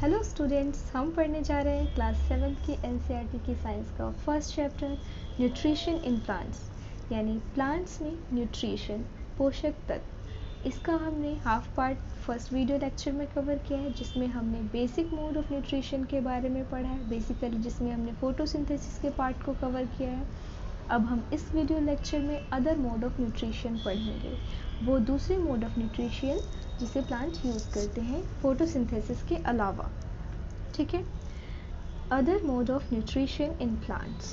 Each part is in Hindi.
हेलो स्टूडेंट्स, हम पढ़ने जा रहे हैं क्लास 7 की एनसीईआरटी की साइंस का first chapter nutrition in plants, यानी प्लांट्स में न्यूट्रिशन, पोषक तत्व। इसका हमने half part first video lecture में कवर किया है, जिसमें हमने बेसिक मोड ऑफ न्यूट्रिशन के बारे में पढ़ा है, बेसिकली जिसमें हमने फोटोसिंथेसिस के पार्ट को कवर किया है। अब हम इस वीडियो लेक्चर में अदर मोड ऑफ न्यूट्रिशन पढ़ेंगे, वो दूसरे मोड ऑफ न्यूट्रिशन जिसे प्लांट यूज़ करते हैं फोटोसिंथेसिस के अलावा। ठीक है। Other mode of nutrition in plants,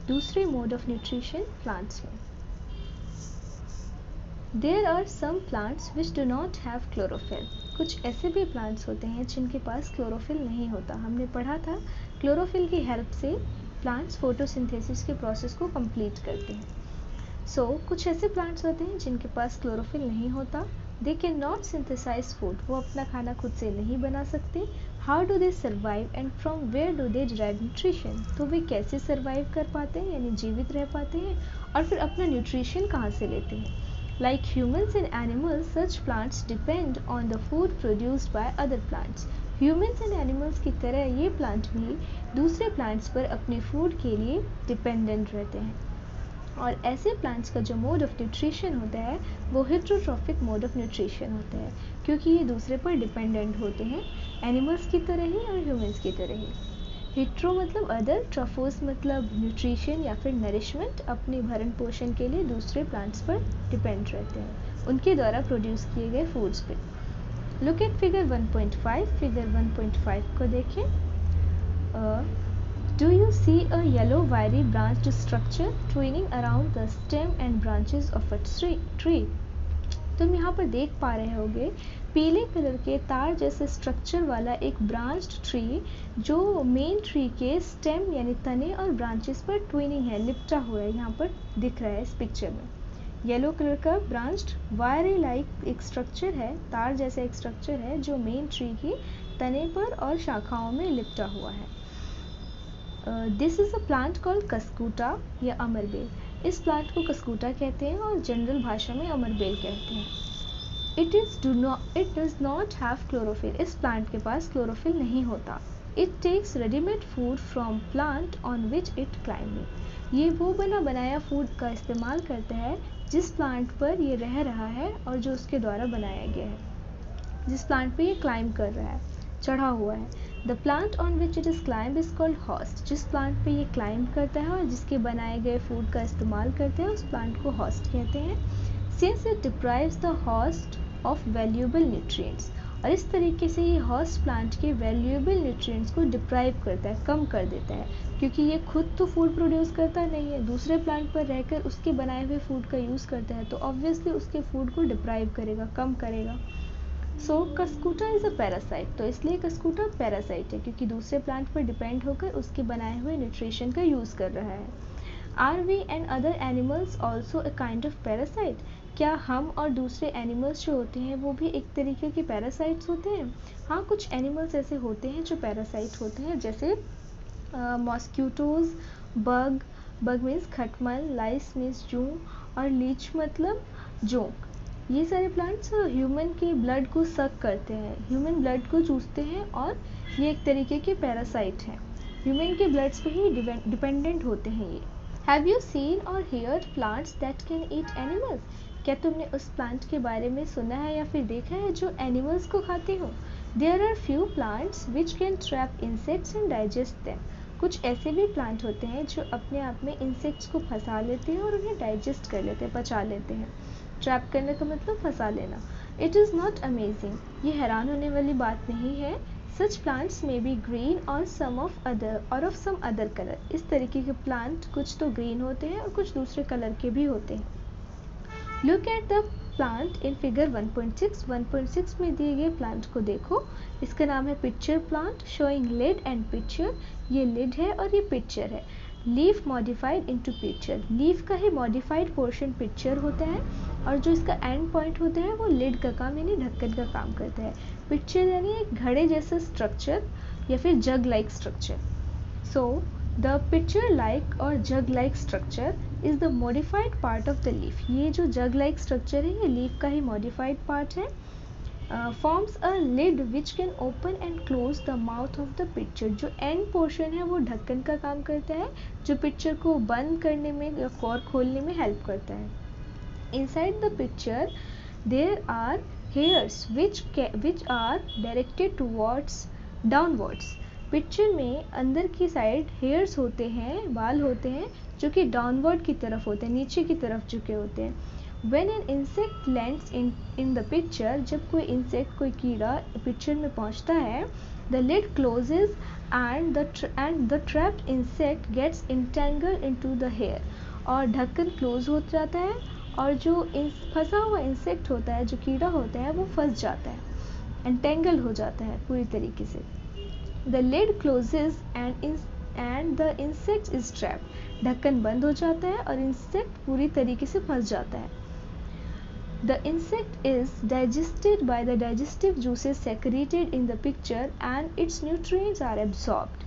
दूसरे मोड ऑफ न्यूट्रिशन प्लांट्स में। There are some plants which do not have chlorophyll. कुछ ऐसे भी प्लांट्स होते हैं जिनके पास क्लोरोफिल नहीं होता। हमने पढ़ा था क्लोरोफिल की हेल्प से प्लांट्स फोटोसिंथेसिस के प्रोसेस को कंप्लीट करते हैं। सो कुछ ऐसे प्लांट्स होते हैं जिनके पास क्लोरोफिल नहीं होता। They can not synthesise food, वो अपना खाना खुद से नहीं बना सकते। How do they survive and from where do they derive nutrition, तो वे कैसे सर्वाइव कर पाते हैं यानी जीवित रह पाते हैं, और फिर अपना न्यूट्रिशन कहाँ से लेते हैं। Like humans and animals, such plants depend on the food produced by other plants. Humans and animals की तरह ये प्लांट भी दूसरे प्लांट्स पर अपने फूड के लिए डिपेंडेंट रहते हैं। और ऐसे प्लांट्स का जो मोड ऑफ न्यूट्रिशन होता है वो हेट्रोट्रॉफिक मोड ऑफ न्यूट्रिशन होता है, क्योंकि ये दूसरे पर डिपेंडेंट होते हैं, एनिमल्स की तरह ही और ह्यूमन्स की तरह ही। हेट्रो मतलब अदर, ट्रफोस मतलब न्यूट्रिशन या फिर नरिशमेंट, अपने भरण पोषण के लिए दूसरे प्लांट्स पर डिपेंड रहते हैं, उनके द्वारा प्रोड्यूस किए गए फूड्स पे। Look at figure 1.5। फिगर 1.5 को देखें। Do you see a yellow wiry branched structure twining around the stem and branches of a tree? तुम यहाँ पर देख पा रहे होगे पीले कलर के तार जैसे स्ट्रक्चर वाला एक ब्रांच्ड ट्री, जो मेन ट्री के स्टेम यानी तने और ब्रांचेस पर ट्विनिंग है, लिपटा हुआ है, यहाँ पर दिख रहा है इस पिक्चर में। येलो कलर का ब्रांच्ड वायरी लाइक एक स्ट्रक्चर है, तार जैसा एक स्ट्रक्चर है जो मेन ट्री की तने पर और शाखाओं में लिपटा हुआ है। This is a plant called cuscuta या अमरबेल। इस प्लांट को कस्कूटा कहते हैं और जनरल भाषा में अमरबेल कहते हैं। It does not have chlorophyll. इस प्लांट के पास क्लोरोफिल नहीं होता। It takes readymade food from plant on which it climbing. ये वो बना बनाया फूड का इस्तेमाल करता है जिस प्लांट पर ये रह रहा है और जो उसके द्वारा बनाया गया है, जिस प्लांट पे ये क्लाइंब कर रहा है, चढ़ा हुआ है। The plant on which it is climb is called host. जिस प्लांट पे ये क्लाइंब करता है और जिसके बनाए गए फूड का इस्तेमाल करते हैं, उस प्लांट को हॉस्ट कहते हैं। Since it deprives the host of valuable nutrients, और इस तरीके से ये हॉस्ट प्लांट के वैल्यूएबल न्यूट्रिएंट्स को डिप्राइव करता है, कम कर देता है, क्योंकि ये खुद तो फूड प्रोड्यूस करता नहीं है, दूसरे प्लांट पर रहकर उसके बनाए हुए फूड का यूज़ करता है, तो ऑब्वियसली उसके फूड को डिप्राइव करेगा, कम करेगा। सो कस्कूटा इज़ अ पैरासाइट, तो इसलिए कस्कूटा पैरासाइट है, क्योंकि दूसरे प्लांट पर डिपेंड होकर उसके बनाए हुए न्यूट्रिशन का यूज़ कर रहा है। Are we and other animals also a kind of parasite. क्या हम और दूसरे एनिमल्स जो होते हैं वो भी एक तरीके के पैरासाइट्स होते हैं? हाँ, कुछ एनिमल्स ऐसे होते हैं जो पैरासाइट होते हैं, जैसे मॉस्क्यूटोज, बग मीन्स खटमल, लाइस मीन्स जूं, और लीच मतलब जोंक। ये सारे प्लांट्स ह्यूमन के ब्लड को सक करते हैं, ह्यूमन ब्लड को चूसते हैं, और ये एक तरीके के पैरासाइट हैं, ह्यूमन के ब्लड्स पे ही डिपेंडेंट होते हैं ये। हैव यू सीन और heard plants that can eat animals? क्या तुमने उस प्लांट के बारे में सुना है या फिर देखा है जो एनिमल्स को खाते हो? There are few plants which can trap insects and digest them. कुछ ऐसे भी प्लांट होते हैं जो अपने आप में इंसेक्ट्स को फंसा लेते हैं और उन्हें डाइजेस्ट कर लेते हैं, पचा लेते हैं। ट्रैप करने का मतलब फंसा लेना। इट इज़ नॉट अमेजिंग, ये हैरान होने वाली बात नहीं है। सच प्लांट्स में बी ग्रीन और ऑफ सम अदर कलर। इस तरीके के प्लांट कुछ तो ग्रीन होते हैं और कुछ दूसरे कलर के भी होते हैं। Look at the plant in figure 1.6। 1.6 में दिए गए प्लांट को देखो। इसका नाम है pitcher plant, showing lid and pitcher. ये लिड है और ये पिक्चर है। Leaf modified into pitcher, leaf का ही मॉडिफाइड पोर्शन पिक्चर होता है, और जो इसका एंड पॉइंट होता है वो लिड का काम यानी ढक्कन का काम करता है। पिक्चर यानी एक घड़े जैसा स्ट्रक्चर या फिर jug like structure. So the pitcher like or jug like structure is the modified part of the leaf. ये जो जग लाइक स्ट्रक्चर है ये लीफ का ही मॉडिफाइड पार्ट है। Forms a lid which can open and close the mouth of the pitcher. जो एंड पोर्शन है वो ढक्कन का काम करता है, जो पिक्चर को बंद करने में या और खोलने में हेल्प करता है। Inside the pitcher there are hairs which are directed towards downwards. Pitcher में अंदर की साइड हेयर्स होते हैं, बाल होते हैं, जो कि डाउनवर्ड की तरफ होते हैं, नीचे की तरफ झुके होते हैं। When an insect lands in the picture, जब कोई इंसेक्ट, कोई कीड़ा पिक्चर में पहुंचता है, the lid closes and the trapped insect gets entangled into the hair, और ढक्कन क्लोज हो जाता है और जो फंसा हुआ इंसेक्ट होता है, जो कीड़ा होता है, वो फंस जाता है, एंटेंगल हो जाता है पूरी तरीके से। The lid closes and the insect is trapped, ढक्कन बंद हो जाता है और इंसेक्ट पूरी तरीके से फंस जाता है। The insect is digested by the digestive juices secreted in the picture and its nutrients are absorbed.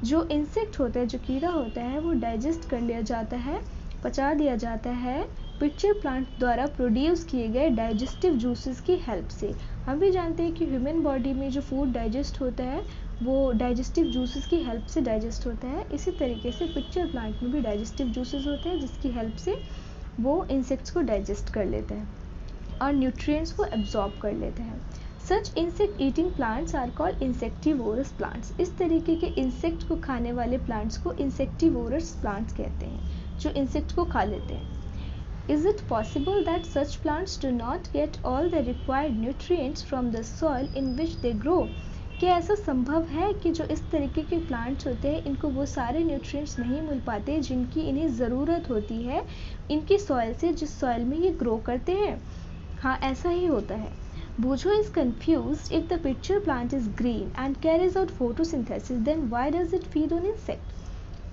जो इंसेक्ट होता है, जो कीड़ा होता है, वो डाइजेस्ट कर लिया जाता है, पचा दिया जाता है पिक्चर प्लांट द्वारा प्रोड्यूस किए गए डाइजेस्टिव जूसेस की हेल्प से। हम भी जानते हैं कि ह्यूमन बॉडी में जो फूड डाइजेस्ट होता है वो डाइजेस्टिव जूसेस की हेल्प से डाइजेस्ट होता है। इसी तरीके से पिक्चर प्लांट में भी डाइजेस्टिव जूसेस होते हैं जिसकी हेल्प से वो इंसेक्ट्स को डाइजेस्ट कर लेते हैं और न्यूट्रिएंट्स को एब्जॉर्ब कर लेते हैं। Such insect eating plants are called insectivorous plants. इस तरीके के इंसेक्ट को खाने वाले प्लांट्स को इंसेक्टिवोरस प्लांट्स कहते हैं, जो इंसेक्ट को खा लेते हैं। Is it possible that such plants do not get all the required nutrients from the soil in which they grow? क्या ऐसा संभव है कि जो इस तरीके के प्लांट्स होते हैं, इनको वो सारे न्यूट्रिएंट्स नहीं मिल पाते जिनकी इन्हें ज़रूरत होती है इनकी सॉइल से, जिस सॉइल में ये ग्रो करते हैं? हाँ, ऐसा ही होता है। Bujo is confused. If the picture plant is green and carries out photosynthesis, then why does it feed on insect?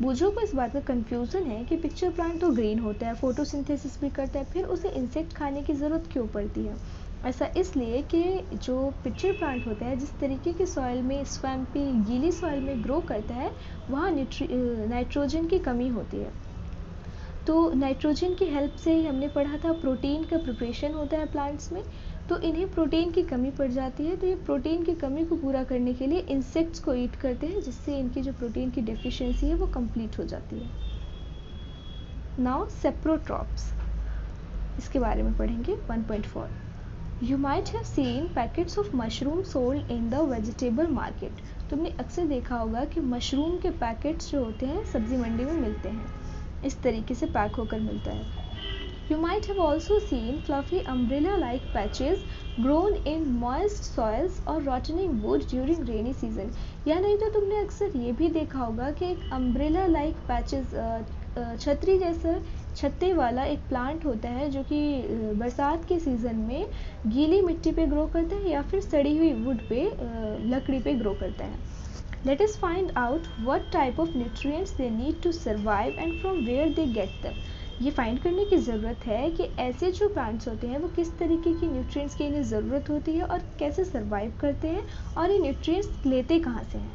बूझो को इस बात का कंफ्यूजन है कि पिक्चर प्लांट तो ग्रीन होता है, फोटोसिंथेसिस भी करता है, फिर उसे इंसेक्ट खाने की ज़रूरत क्यों पड़ती है? ऐसा इसलिए कि जो पिक्चर प्लांट होता है, जिस तरीके की सॉइल में, स्वैम्पी गीली सॉइल में ग्रो करता है, वहाँ नाइट्रोजन की कमी होती है। तो नाइट्रोजन की हेल्प से ही हमने पढ़ा था प्रोटीन का प्रिपरेशन होता है प्लांट्स में, तो इन्हें प्रोटीन की कमी पड़ जाती है। तो ये प्रोटीन की कमी को पूरा करने के लिए इंसेक्ट्स को ईट करते हैं, जिससे इनकी जो प्रोटीन की डेफिशिएंसी है वो कंप्लीट हो जाती है। नाउ सेप्रोट्रॉप्स, इसके बारे में पढ़ेंगे 1.4। You might have seen packets of mushroom sold in the vegetable market. तुमने अक्सर देखा होगा कि मशरूम के पैकेट्स जो होते हैं सब्जी मंडी में मिलते हैं, इस तरीके से पैक होकर मिलता है। You might have also seen fluffy umbrella-like patches grown in moist soils or rotting wood during rainy season. या नहीं तो तुमने अक्सर ये भी देखा होगा कि एक umbrella-like patches, छतरी जैसा छत्ते वाला एक प्लांट होता है जो कि बरसात के सीज़न में गीली मिट्टी पे ग्रो करता है या फिर सड़ी हुई वुड पे, लकड़ी पे ग्रो करता है। Let us find out what type of nutrients they need to survive and from where they get them. ये फाइंड करने की ज़रूरत है कि ऐसे जो प्लांट्स होते हैं वो किस तरीके की न्यूट्रिएंट्स की इन्हें ज़रूरत होती है और कैसे सर्वाइव करते हैं और ये न्यूट्रिएंट्स लेते कहाँ से हैं।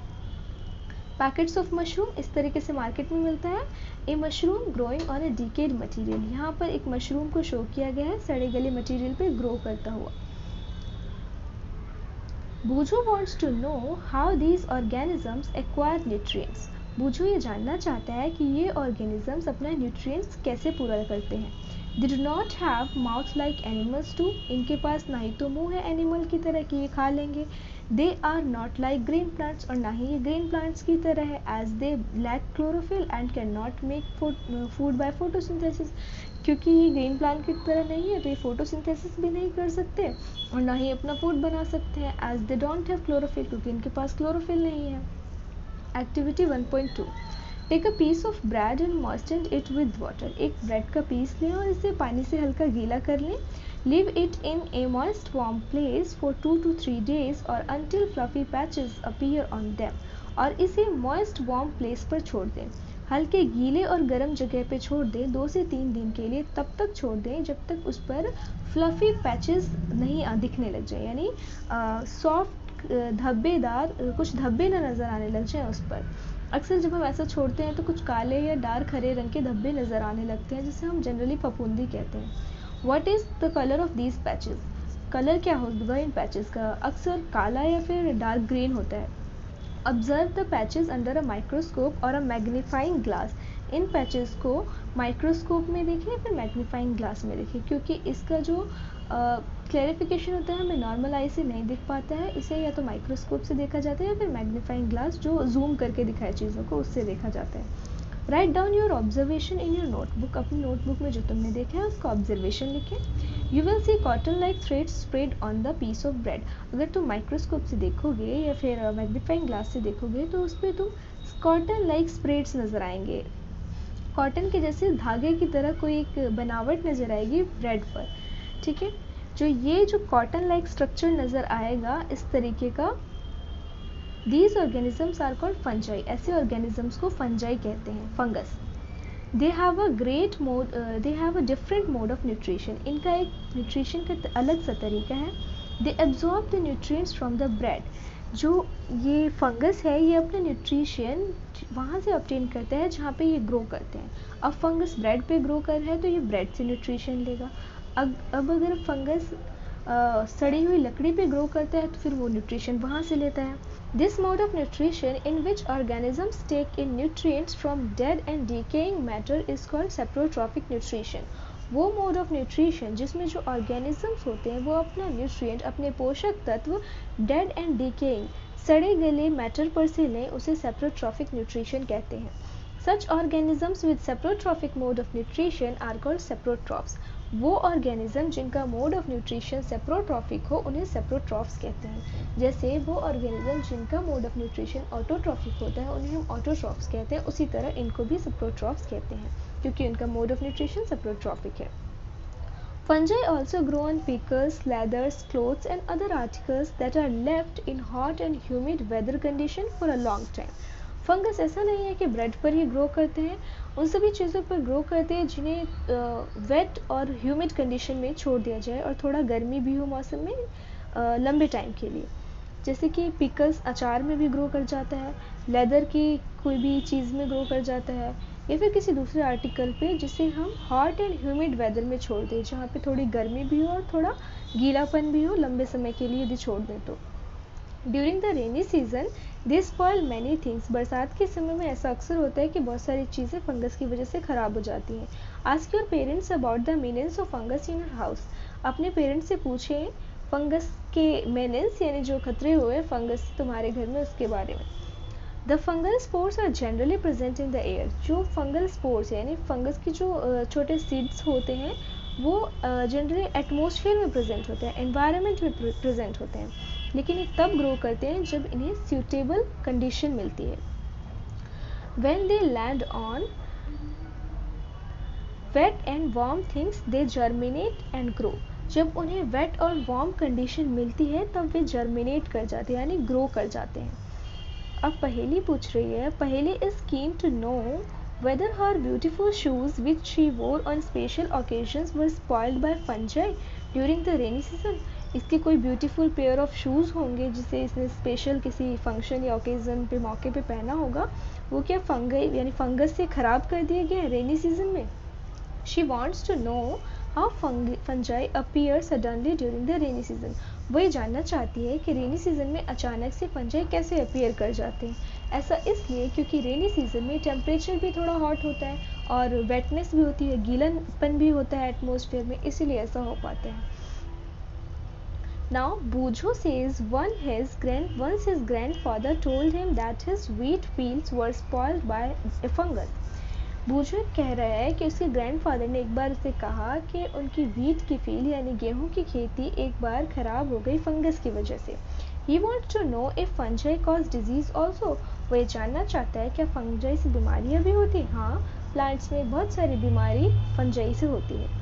पैकेट्स ऑफ मशरूम इस तरीके से मार्केट में मिलता है। A mushroom growing on a decayed material, यहाँ पर एक मशरूम को शो किया गया है सड़े गले मटीरियल पे ग्रो करता हुआ। Bujo wants to know how these organisms acquire nutrients. बूझो ये जानना चाहता है कि ये ऑर्गेनिजम्स अपना न्यूट्रिएंट्स कैसे पूरा करते हैं। They do not have mouth like animals do. इनके पास ना ही तो मुंह है एनिमल की तरह कि ये खा लेंगे। They are not like green plants, और ना ही ये ग्रीन प्लांट्स की तरह है, as they lack chlorophyll and cannot make food by photosynthesis. क्योंकि ये ग्रीन प्लांट की तरह नहीं है तो ये फोटोसिंथेसिस भी नहीं कर सकते और ना ही अपना फूड बना सकते हैं, as they don't have chlorophyll, क्योंकि इनके पास क्लोरोफिल नहीं है। Activity 1.2, take a piece of bread and moisten it with water. एक ब्रेड का पीस लें और इसे पानी से हल्का गीला कर लें। Leave it in a moist warm place for 2 to 3 days और until fluffy patches appear on them, और इसे मॉइस्ट वार्म प्लेस पर छोड़ दें। हल्के गीले और गर्म जगह पे छोड़ दें 2 से 3 दिन के लिए, तब तक छोड़ दें जब तक उस पर फ्लफी पैचेस नहीं दिखने लग जाए, यानी सॉफ्ट धब्बेदार कुछ धब्बे ना नज़र आने लग जाए उस पर। अक्सर जब हम ऐसा छोड़ते हैं तो कुछ काले या डार्क हरे रंग के धब्बे नज़र आने लगते हैं, जिसे हम जनरली फफूंदी कहते हैं। What is the colour of these patches? Colour क्या होगा इन पैचेस का, अक्सर काला या फिर डार्क ग्रीन होता है। Observe the patches under a microscope और अ मैग्नीफाइंग ग्लास। इन पैचेस को माइक्रोस्कोप में देखें या फिर मैग्नीफाइंग ग्लास में देखें, क्योंकि इसका जो क्लैरिफिकेशन होता है हमें नॉर्मल आई से नहीं दिख पाता है, इसे या तो माइक्रोस्कोप से देखा जाता है या फिर मैग्नीफाइंग ग्लास जो जूम करके दिखाए चीज़ों को उससे देखा जाता है। Write down your observation in your notebook. अपनी नोटबुक में जो तुमने देखा है उसका ऑब्जर्वेशन लिखें। You will see cotton like threads spread on the piece of bread. अगर तुम माइक्रोस्कोप से देखोगे या फिर मैग्नीफाइंग ग्लास से देखोगे तो उस पर तुम कॉटन लाइक स्प्रेड्स नज़र आएंगे, कॉटन के जैसे धागे की तरह कोई एक बनावट नज़र आएगी ब्रेड पर। ठीक है, जो कॉटन लाइक स्ट्रक्चर नज़र आएगा इस तरीके का, These organisms are called fungi। ऐसे organisms को fungi कहते हैं, fungus। They have a different mode of nutrition। इनका एक nutrition का अलग सा तरीका है। They absorb the nutrients from the bread। जो ये फंगस है ये अपना न्यूट्रिशन वहाँ से ऑब्टेन करता है जहाँ पे ये ग्रो करते हैं। अब फंगस ब्रेड पे ग्रो कर रहा है तो ये ब्रेड से न्यूट्रिशन लेगा। अब अगर फंगस सड़ी हुई लकड़ी पे ग्रो करता है तो फिर वो न्यूट्रिशन वहाँ से लेता है। This mode of nutrition in which organisms take in nutrients from dead and decaying matter is called saprotrophic nutrition। वो मोड ऑफ न्यूट्रिशन जिसमें जो ऑर्गेनिजम्स होते हैं वो अपना न्यूट्रिएंट, अपने पोषक तत्व डेड एंड डिकेइंग, सड़े गले मैटर पर से लें, उसे सेप्रोट्रॉफिक न्यूट्रिशन कहते हैं। Such organisms with saprotrophic mode of nutrition are called saprotrophs। वो ऑर्गेनिज्म जिनका मोड ऑफ न्यूट्रिशन सेप्रोट्रॉफिक हो उन्हें सेप्रोट्रॉफ्स कहते हैं। जैसे वो ऑर्गेनिज्म जिनका मोड ऑफ न्यूट्रिशन ऑटोट्रॉफिक होता है उन्हें हम ऑटोट्रॉफ्स कहते हैं, उसी तरह इनको भी सेप्रोट्रॉफ्स कहते हैं क्योंकि उनका मोड ऑफ न्यूट्रिशन सेप्रोट्रॉफिक है। Fungi also grow on pickles, leathers, clothes and other articles that are left in hot and humid weather condition for a long time। Fungus ऐसा नहीं है कि ब्रेड पर ही ग्रो करते हैं, उन सभी चीज़ों पर ग्रो करते हैं जिन्हें वेट और ह्यूमिड कंडीशन में छोड़ दिया जाए और थोड़ा गर्मी भी हो मौसम में लंबे टाइम के लिए। जैसे कि पिकल्स अचार में भी ग्रो कर जाता है, लेदर की कोई भी चीज़ में ग्रो कर जाता है, या फिर किसी दूसरे आर्टिकल पे जिसे हम हॉट एंड ह्यूमिड वेदर में छोड़ दें जहाँ पे थोड़ी गर्मी भी हो और थोड़ा गीलापन भी हो लंबे समय के लिए यदि छोड़ दें तो। During the rainy season they spoil many things. बरसात के समय में ऐसा अक्सर होता है कि बहुत सारी चीज़ें फंगस की वजह से ख़राब हो जाती हैं। Ask your parents about the menace of fungus in your house. अपने पेरेंट्स से पूछें फंगस के मेनेंस यानी जो खतरे हुए फंगस तुम्हारे घर में उसके बारे में। The fungal spores are generally present in the air. जो फंगल स्पोर्स यानी फंगस की जो छोटे सीड्स होते हैं वो जनरली एटमॉस्फेयर में प्रेजेंट होते हैं, एनवायरनमेंट में प्रेजेंट होते हैं, लेकिन ये तब ग्रो करते हैं जब इन्हें सूटेबल कंडीशन मिलती है। When they land on wet and warm things they germinate and grow. जब उन्हें वेट और वार्म कंडीशन मिलती है तब वे जर्मिनेट कर जाते हैं यानी ग्रो कर जाते हैं। अब पहेली पूछ रही है, Paheli is keen to know whether her beautiful shoes which she wore on special occasions were spoiled by fungi during the rainy season. इसके कोई ब्यूटीफुल पेयर ऑफ शूज़ होंगे जिसे इसने स्पेशल किसी फंक्शन या ओकेजन पे मौके पे पहना होगा, वो क्या फंगई यानी फंगस से ख़राब कर दिए गए रेनी सीजन में। She wants to know how fungi appear suddenly during the rainy season. वो ये जानना चाहती है कि रेनी सीजन में अचानक से फंजाई कैसे अपीयर कर जाते हैं। ऐसा इसलिए क्योंकि रेनी सीजन में टेम्परेचर भी थोड़ा हॉट होता है और वेटनेस भी होती है, गीलापन भी होता है एटमॉस्फेयर में, इसीलिए ऐसा हो पाता है। Now Bujo says once his grandfather told him that his wheat fields were spoiled by a fungus। बूझो कह रहा है कि उसके ग्रैंडफादर ने एक बार उसे कहा कि उनकी व्हीट की फील्ड यानी गेहूं की खेती एक बार खराब हो गई फंगस की वजह से। He wants to know if fungi cause disease also। वो ये जानना चाहता है क्या फंजाई से बीमारियां भी होती हैं। हाँ, प्लांट्स में बहुत सारी बीमारी फंजाई से होती है।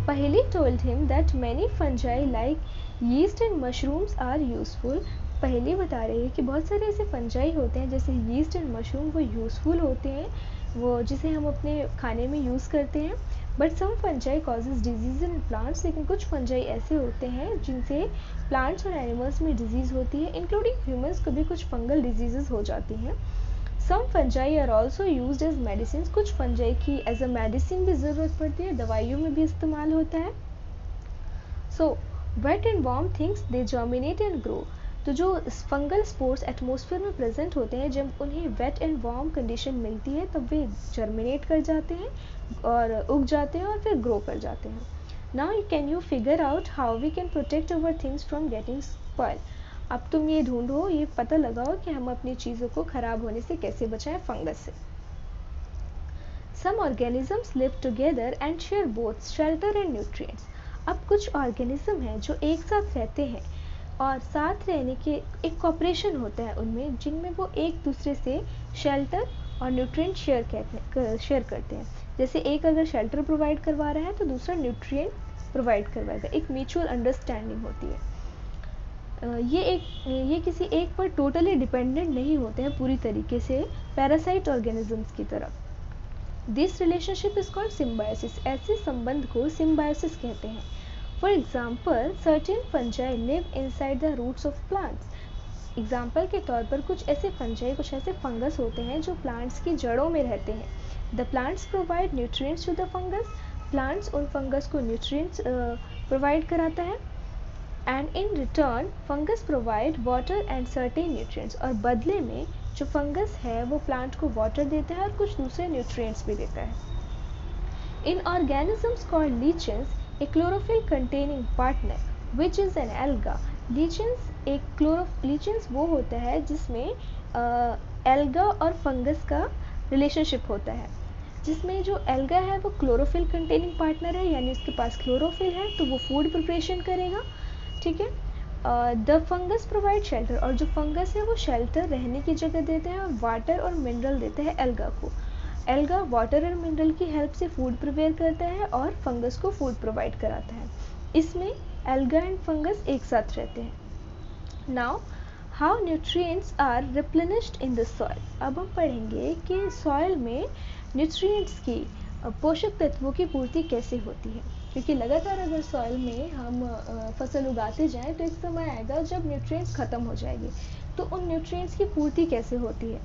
पहेली told him that many fungi like yeast and mushrooms are useful। पहेली बता रही है कि बहुत सारे ऐसे फंजाई होते हैं जैसे yeast and mushroom, वो यूज़फुल होते हैं, वो जिसे हम अपने खाने में यूज़ करते हैं। But some fungi causes disease in plants. लेकिन कुछ फंजाई ऐसे होते हैं जिनसे प्लांट्स और एनिमल्स में डिजीज़ होती है, इंक्लूडिंग ह्यूमंस को भी कुछ फंगल डिजीज़ हो जाती हैं। Some fungi are also used as medicine. कुछ फंजाई की एज अ मेडिसिन भी ज़रूरत पड़ती है, दवाइयों में भी इस्तेमाल होता है। So wet and warm things they germinate and grow. तो जो फंगल स्पोर्स एटमॉस्फेयर में प्रेजेंट होते हैं, जब उन्हें वेट एंड वार्म कंडीशन मिलती है तब वे जर्मिनेट कर जाते हैं और उग जाते हैं और फिर ग्रो कर जाते हैं। Now can you figure out how we can protect our things from getting spoil. अब तुम ये ढूंढो, ये पता लगाओ कि हम अपनी चीज़ों को खराब होने से कैसे बचाएं फंगस से। Some organisms live together and share both shelter and nutrients. अब कुछ ऑर्गेनिज्म हैं जो एक साथ रहते हैं और साथ रहने के एक कॉपरेशन होता है उनमें, जिनमें वो एक दूसरे से शेल्टर और न्यूट्रिएंट शेयर करते हैं। जैसे एक अगर शेल्टर प्रोवाइड करवा रहा है तो दूसरा न्यूट्रिएंट प्रोवाइड करवाएगा, एक म्यूचुअल अंडरस्टैंडिंग होती है। ये किसी एक पर टोटली डिपेंडेंट नहीं होते हैं पूरी तरीके से पैरासाइट ऑर्गेनिजम्स की तरह। This relationship is called symbiosis. ऐसे संबंध को सिम्बायोसिस कहते हैं। For example certain fungi live inside the roots of plants. Example के तौर पर कुछ ऐसे फंजाई, कुछ ऐसे फंगस होते हैं जो प्लांट्स की जड़ों में रहते हैं। The plants provide nutrients to the fungus. Plants उन फंगस को न्यूट्रिएंट्स प्रोवाइड कराता है। And in return fungus provide water and certain nutrients. और बदले में जो फंगस है वो प्लांट को वाटर देता है और कुछ दूसरे न्यूट्रिएंट्स भी देता है। In organisms called lichens a chlorophyll containing partner which is an alga. Lichens वो होता है जिसमें एल्गा और फंगस का रिलेशनशिप होता है, जिसमें जो एल्गा है वो क्लोरोफिल कंटेनिंग पार्टनर है, यानी उसके पास क्लोरोफिल है तो वो फूड प्रिपरेशन करेगा। ठीक है। The fungus provide shelter. और जो फंगस है वो शेल्टर, रहने की जगह देते हैं और वाटर और मिनरल देते हैं एल्गा को। एल्गा वाटर और मिनरल की हेल्प से फूड प्रिपेयर करता है और फंगस को फूड प्रोवाइड कराता है। इसमें एल्गा एंड फंगस एक साथ रहते हैं। Now how nutrients are replenished in the soil. अब हम पढ़ेंगे कि सॉइल में न्यूट्रिएंट्स की, पोषक तत्वों की पूर्ति कैसे होती है, क्योंकि लगातार अगर सॉइल में हम फसल उगाते जाएं तो एक समय आएगा जब न्यूट्रिएंट्स खत्म हो जाएंगे। तो उन न्यूट्रिएंट्स की पूर्ति कैसे होती है।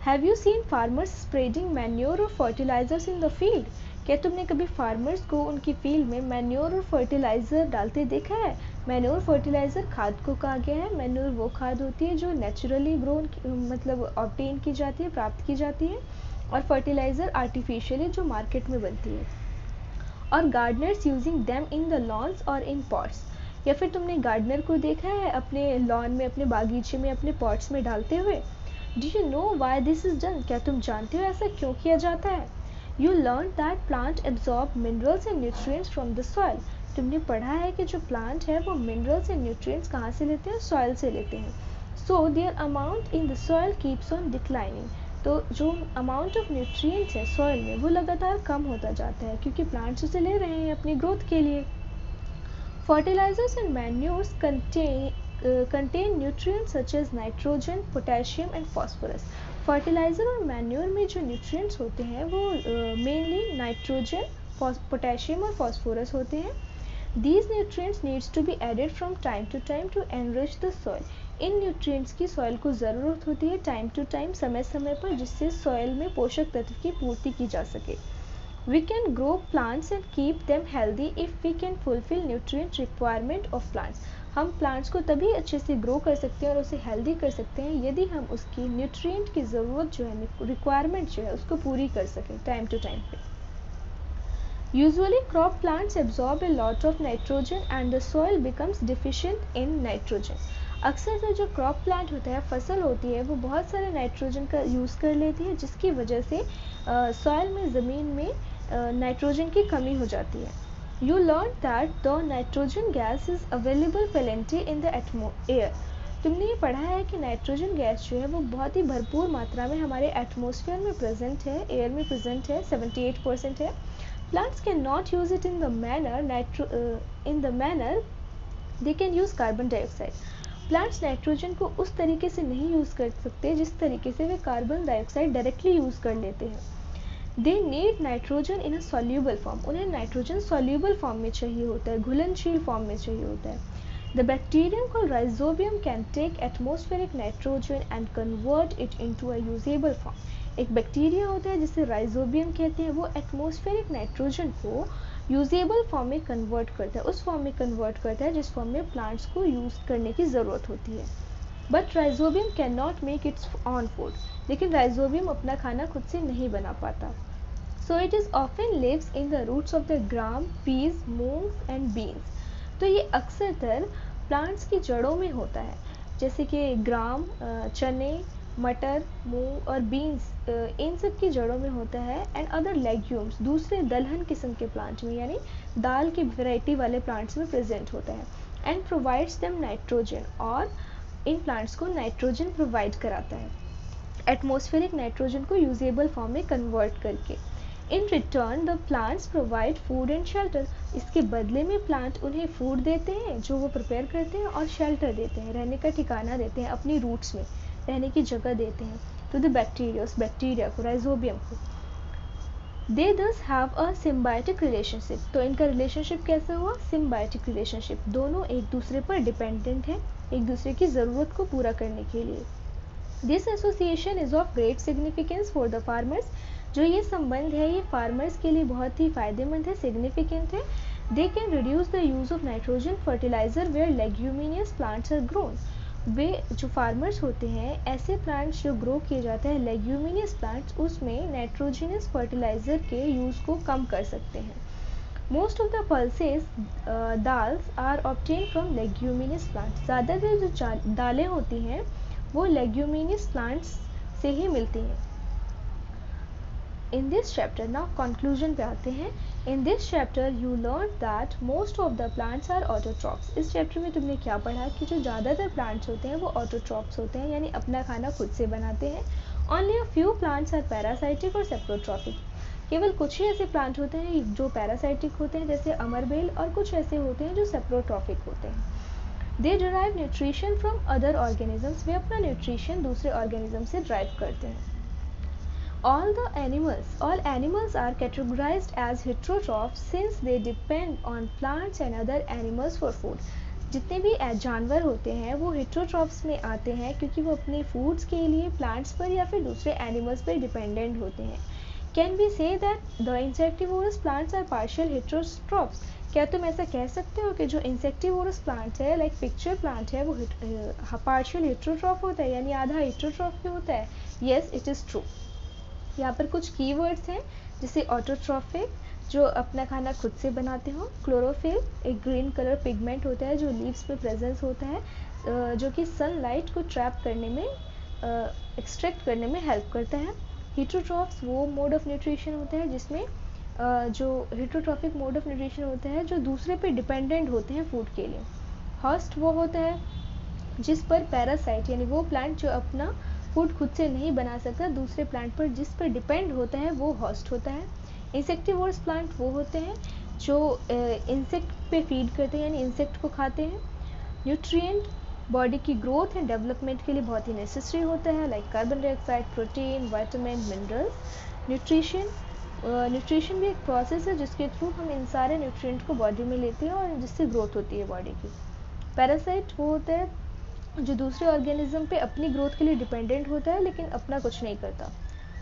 Have you seen farmers spreading manure और फर्टिलाइजर्स इन द फील्ड। क्या तुमने कभी फार्मर्स को उनकी फील्ड में मैन्योर और फर्टिलाइजर डालते देखा है। मैन्योर फर्टिलाइजर खाद को कहा गया है। मैन्योर वो खाद होती है जो नेचुरली ग्रोन मतलब ऑब्टेन की जाती है, प्राप्त की जाती है, और फर्टिलाइजर आर्टिफिशियली जो मार्केट में बनती है। और gardeners using them in the lawns और इन पॉट्स। या फिर तुमने गार्डनर को देखा है अपने लॉन में, अपने बागीचे में, अपने पॉट्स में डालते हुए। Do you know why this is done. क्या तुम जानते हो ऐसा क्यों किया जाता है। You learn that plant absorb minerals and nutrients from the soil. तुमने पढ़ा है कि जो प्लांट है वो मिनरल्स एंड न्यूट्रिएंट्स कहाँ से लेते हैं, सॉइल से लेते हैं। So their amount in the soil keeps on declining. तो जो अमाउंट ऑफ न्यूट्रिएंट्स है सॉइल में वो लगातार कम होता जाता है, क्योंकि प्लांट्स उसे ले रहे हैं अपनी ग्रोथ के लिए। Fertilisers and manures contain nutrients such as nitrogen, potassium and phosphorus. Fertiliser और मैन्योर में जो न्यूट्रिएंट्स होते हैं वो मेनली नाइट्रोजन, पोटेशियम और फॉस्फोरस होते हैं। These nutrients needs to be added from time to time to enrich the soil. In nutrients की सॉइल को ज़रूरत होती है टाइम टू टाइम, समय समय पर, जिससे सॉइल में पोषक तत्व की पूर्ति की जा सके। We can grow plants and keep them healthy if we can fulfill nutrient requirement of plants. हम प्लांट्स को तभी अच्छे से ग्रो कर सकते हैं और उसे हेल्दी कर सकते हैं यदि हम उसकी न्यूट्रिएंट की ज़रूरत जो है, रिक्वायरमेंट जो है, उसको पूरी कर सकें टाइम टू टाइम पे। Usually crop plants absorb a lot of nitrogen and the soil becomes deficient in nitrogen. अक्सर जो क्रॉप प्लांट होता है, फसल होती है, वो बहुत सारे नाइट्रोजन का यूज़ कर लेती है, जिसकी वजह से सॉइल में, ज़मीन में नाइट्रोजन की कमी हो जाती है। You learned that the nitrogen gas is available plenty in the air. तुमने ये पढ़ा है कि नाइट्रोजन गैस जो है वो बहुत ही भरपूर मात्रा में हमारे एटमॉस्फेयर में प्रेजेंट है, एयर में प्रेजेंट है, 78% है। Plants cannot use it in the manner they can use carbon dioxide. Plants nitrogen को उस तरीके से नहीं यूज़ कर सकते जिस तरीके से वे कार्बन डाइऑक्साइड डायरेक्टली यूज़ कर लेते हैं। They need nitrogen in a soluble form. उन्हें नाइट्रोजन सॉल्यूबल फॉर्म में चाहिए होता है, घुलनशील फॉर्म में चाहिए होता है। The bacterium called rhizobium can take atmospheric nitrogen and convert it into a usable form. एक बैक्टीरिया होता है जिसे राइजोबियम कहते हैं, वो एटमॉस्फेरिक नाइट्रोजन को यूजेबल फॉर्म में कन्वर्ट करता है, उस फॉर्म में कन्वर्ट करता है जिस फॉर्म में प्लांट्स को यूज़ करने की ज़रूरत होती है। But rhizobium can not make its own food, लेकिन राइजोबियम अपना खाना खुद से नहीं बना पाता। So it is often lives in the roots of the gram, peas, moongs and beans. तो ये अक्सरतर प्लांट्स की जड़ों में होता है, जैसे कि ग्राम, चने, मटर, मूंग और बीन्स, इन सब की जड़ों में होता है। एंड अदर लेग्यूम्स, दूसरे दलहन किस्म के प्लांट में यानी दाल की वैरायटी वाले प्लांट्स में प्रेजेंट होता है। एंड प्रोवाइड्स देम नाइट्रोजन, और इन प्लांट्स को नाइट्रोजन प्रोवाइड कराता है, एटमॉस्फेरिक नाइट्रोजन को यूजेबल फॉर्म में कन्वर्ट करके। In return the plants provide food and shelter, इसके बदले में प्लांट उन्हें फूड देते हैं जो वो प्रिपेयर करते हैं, और शेल्टर देते हैं, रहने का ठिकाना देते हैं, अपनी रूट्स में रहने की जगह देते हैं टू द बैक्टीरिया, उस बैक्टीरिया को, राइजोबियम को। दे दस हैव अ सिम्बायोटिक रिलेशनशिप, तो इनका रिलेशनशिप कैसा हुआ? सिम्बायोटिक रिलेशनशिप, दोनों एक दूसरे पर डिपेंडेंट हैं, एक दूसरे की ज़रूरत को पूरा करने के लिए। This association is of great significance for the farmers, जो ये संबंध है ये फार्मर्स के लिए बहुत ही फ़ायदेमंद है, सिग्निफिकेंट है। They can reduce the use of nitrogen fertiliser where leguminous plants are grown, वे जो फार्मर्स होते हैं, ऐसे प्लांट्स जो ग्रो किए जाते हैं लेग्यूमिनियस प्लांट्स, उसमें नाइट्रोजिनस फर्टिलाइज़र के यूज़ को कम कर सकते हैं। Most of the pulses dals are obtain from leguminous plants, ज़्यादातर जो दालें होती हैं वो लेग्यूमिनियस प्लांट्स से ही मिलती हैं। इन दिस चैप्टर, ना कंक्लूजन पे आते हैं। In this chapter you learn that most of the plants are autotrophs, इस चैप्टर में तुमने क्या पढ़ा कि जो ज़्यादातर प्लांट्स होते हैं वो ऑटोट्रॉप्स होते हैं, यानी अपना खाना खुद से बनाते हैं। Only a few plants are parasitic और सेप्रोट्रॉपिक, केवल कुछ ही ऐसे प्लांट होते हैं जो पैरासाइटिक होते हैं जैसे अमरबेल, और कुछ ऐसे होते हैं जो सेप्रोट्रॉपिक होते हैं। They derive nutrition from other organisms, वे अपना न्यूट्रिशन दूसरे ऑर्गेनिज्म से ड्राइव करते हैं। All animals are categorized as heterotrophs since they depend on plants and other animals for food. जितने भी जानवर होते हैं वो heterotrophs में आते हैं क्योंकि वो अपने फूड्स के लिए प्लांट्स पर या फिर दूसरे एनिमल्स पर डिपेंडेंट होते हैं। Can we say that the insectivorous plants are partial heterotrophs? क्या तुम ऐसा कह सकते हो कि जो इंसेक्टिवोरस प्लांट है, लाइक पिक्चर प्लांट है, वो पार्शियल हेटेरोट्रॉफ होता है, यानी आधा हेटेरोट्रॉफ भी होता है? Yes, it is true. यहाँ पर कुछ कीवर्ड्स हैं, जैसे ऑटोट्रॉफिक, जो अपना खाना खुद से बनाते हो। क्लोरोफिल, एक ग्रीन कलर पिगमेंट होता है जो लीव्स पे प्रेजेंस होता है, जो कि सनलाइट को ट्रैप करने में, एक्सट्रैक्ट करने में हेल्प करता है। हेटेरोट्रॉफ्स वो मोड ऑफ न्यूट्रिशन होता है जिसमें जो हेटेरोट्रॉफिक मोड ऑफ न्यूट्रिशन होता है जो दूसरे पे डिपेंडेंट होते हैं फूड के लिए। होस्ट वो होता है जिस पर पैरासाइट, यानी वो प्लांट जो अपना फूड खुद से नहीं बना सकता, दूसरे प्लांट पर जिस पर डिपेंड होता है वो होस्ट होता है। इंसेक्टिवोरस प्लांट वो होते हैं जो इंसेक्ट पे फीड करते हैं, यानी इंसेक्ट को खाते हैं। न्यूट्रिएंट बॉडी की ग्रोथ एंड डेवलपमेंट के लिए बहुत ही नेसेसरी होता है, like carbon dioxide, protein, vitamin, minerals. Nutrition भी एक प्रोसेस है जिसके थ्रू हम इन सारे न्यूट्रिएंट को बॉडी में लेते हैं और जिससे ग्रोथ होती है बॉडी की। पैरासाइट वो होता है जो दूसरे ऑर्गेनिज्म पे अपनी ग्रोथ के लिए डिपेंडेंट होता है लेकिन अपना कुछ नहीं करता।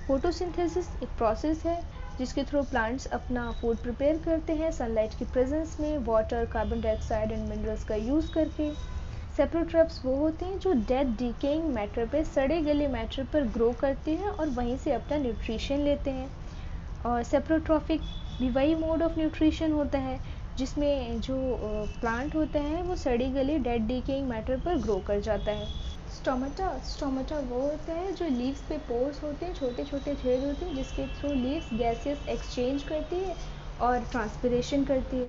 फोटोसिंथेसिस एक प्रोसेस है जिसके थ्रू प्लांट्स अपना फूड प्रिपेयर करते हैं सनलाइट की प्रेजेंस में, water, carbon dioxide and minerals का यूज़ करके। सेप्रोट्रॉप्स वो होते हैं जो डेड डिकेइंग मैटर पे, सड़े गले मैटर पर ग्रो करते हैं और वहीं से अपना न्यूट्रिशन लेते हैं। और सेप्रोट्रॉफिक भी वही मोड ऑफ न्यूट्रिशन होता है जिसमें जो प्लांट होता है वो सड़ी गली डेड डिकेइंग मैटर पर ग्रो कर जाता है। स्टोमेटा वो होता है जो लीव्स पे पोर्स होते हैं, छोटे छोटे छेद होते हैं जिसके थ्रू लीव्स गैसेस एक्सचेंज करती है और ट्रांसपिरेशन करती है।